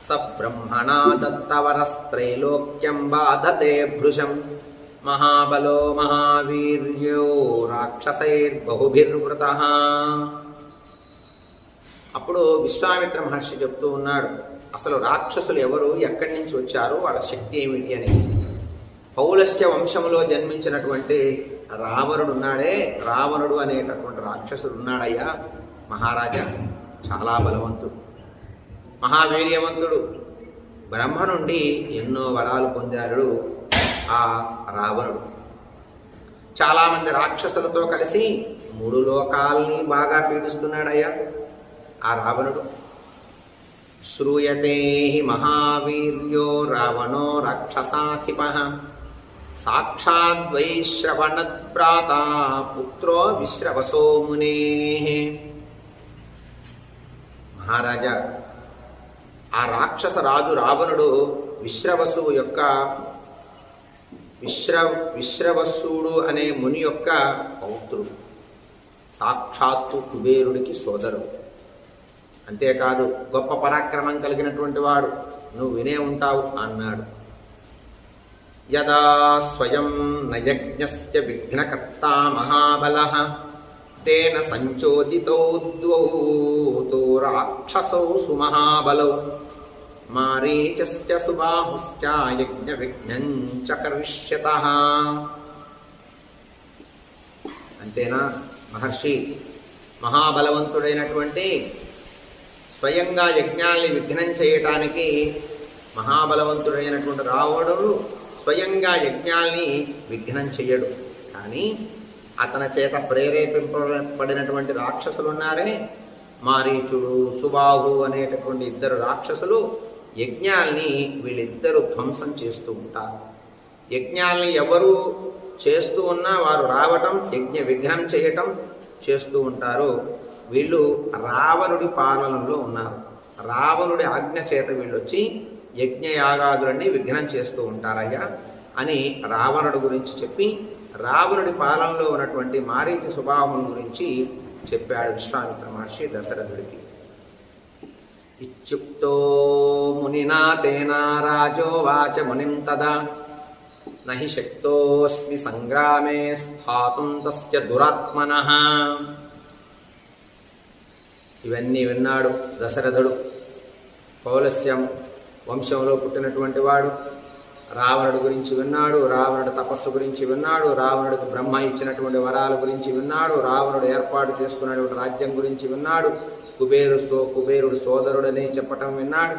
స బ్రహ్మణా దత్తవరస్త్రైలోక్యం బాధతే భృశం మహాబలో మహావీర్యో రాక్షసైర్బహుభిర్వృతః. అప్పుడు విశ్వామిత్ర మహర్షి చెప్తూ ఉన్నాడు, అసలు రాక్షసులు ఎవరు, ఎక్కడి నుంచి వచ్చారు, వాళ్ళ శక్తి ఏమిటి అని. పౌలస్య వంశంలో జన్మించినటువంటి రావణుడు ఉన్నాడే, రావణుడు అనేటటువంటి రాక్షసుడు ఉన్నాడయ్యా మహారాజా. చాలా బలవంతుడు, మహావీర్యవంతుడు, బ్రహ్మ నుండి ఎన్నో వరాలు పొందాడు ఆ రావణుడు. చాలామంది రాక్షసులతో కలిసి 3 లోకాలని బాగా పీడిస్తున్నాడయ్యా ఆ రావణుడు. శ్రూయతే మహావీర్యో రావణో రాక్షసాధిపః సాక్షాద్వైశ్రవణద్భ్రాత పుత్రో విశ్రవసో మునేః. మహారాజా, ఆ రాక్షస రాజు రావణుడు విశ్రవసువు యొక్క విశ్రవసుడు అనే ముని యొక్క పౌత్రుడు, సాక్షాత్తు కుబేరుడికి సోదరుడు. అంతేకాదు గొప్ప పరాక్రమం కలిగినటువంటి వాడు, నువ్వు వినే ఉంటావు అన్నాడు. యదా స్వయం నయజ్ఞస్య విఘ్నకర్తా మహాబలః తేన సంచోదితౌ ద్వౌ తో రాక్షసౌ సుమహాబలౌ మారీచస్య సుబాహుశ్చ యజ్ఞ విఘ్నం చ కరిష్యతః. అంతేనా మహర్షి, మహాబలవంతుడైనటువంటి స్వయంగా యజ్ఞాల్ని విఘ్నం చేయటానికి మహాబలవంతుడైనటువంటి రావణుడు స్వయంగా యజ్ఞాల్ని విఘ్నం చెయ్యడు. కానీ అతని చేత ప్రేరేపింపబడినటువంటి రాక్షసులు ఉన్నారే, మారీచుడు సుబాహు అనేటటువంటి 2 రాక్షసులు యజ్ఞాల్ని వీళ్ళిద్దరూ ధ్వంసం చేస్తూ ఉంటారు. యజ్ఞాల్ని ఎవరు చేస్తూ ఉన్నా వారు రావటం, యజ్ఞ విఘ్నం చేయటం చేస్తూ ఉంటారు. వీళ్ళు రావణుడి పాలనలో ఉన్నారు. రావణుడి ఆజ్ఞ చేత వీళ్ళు వచ్చి యజ్ఞయాగాదులన్నీ విఘ్నం చేస్తూ ఉంటారయ్యా అని రావణుడి గురించి చెప్పి, రావణుడి పాలనలో ఉన్నటువంటి మారీచ సుబాహుని గురించి చెప్పాడు విశ్వామిత్ర మహర్షి దశరథుడికి. ఇత్యుక్తో మునినా తేనా రాజోవాచ మునిం తదా నహి శక్తోస్మి సంగ్రామే స్థాతుం తస్య దురాత్మనః. ఇవన్నీ విన్నాడు దశరథుడు. పౌలస్యం వంశంలో పుట్టినటువంటి వాడు. రావణుడి గురించి విన్నాడు, రావణుడి తపస్సు గురించి విన్నాడు, రావణుడికి బ్రహ్మ ఇచ్చినటువంటి వరాల గురించి విన్నాడు, రావణుడు ఏర్పాటు చేసుకున్నటువంటి రాజ్యం గురించి విన్నాడు, కుబేరుడు సోదరుడని చెప్పటం విన్నాడు.